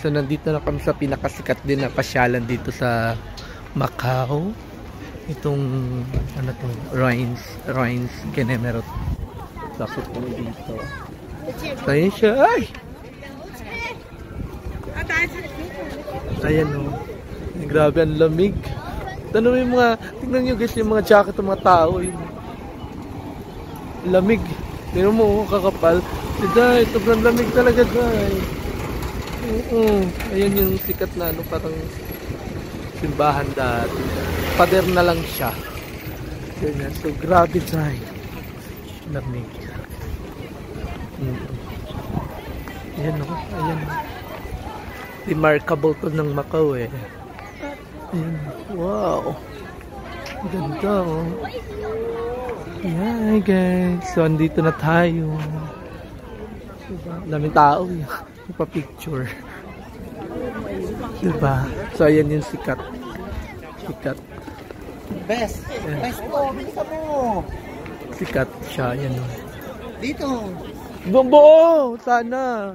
So nandito na kami sa pinakasikat din na pasyalan dito sa Macau. Itong ano to, Rains Kenemerot. Lapit kami dito. So ayun siya. Ay! Ayan o. Grabe ang lamig. Tanong mo yung mga, tingnan nyo guys yung mga jacket ng mga tao. Yung lamig. Tingnan mo kakapal. Diday, sobrang lamig talaga dahil. Ayan yung sikat na ano, parang simbahan dati. Pader na lang siya. Ganyan. So grabe dahil. Lamig. Ayan o. Ayan o. Remarkable to ng Macau eh. Ayan. Wow. Ganda oh. Hi guys. So andito na tayo. Diba? Daming tao eh. Pa-picture. Diba? So ayan yung sikat. Sikat. Best. Ayan. Best po. Bilisan mo. Sikat siya. Ayan o. Dito. Buo! Sana.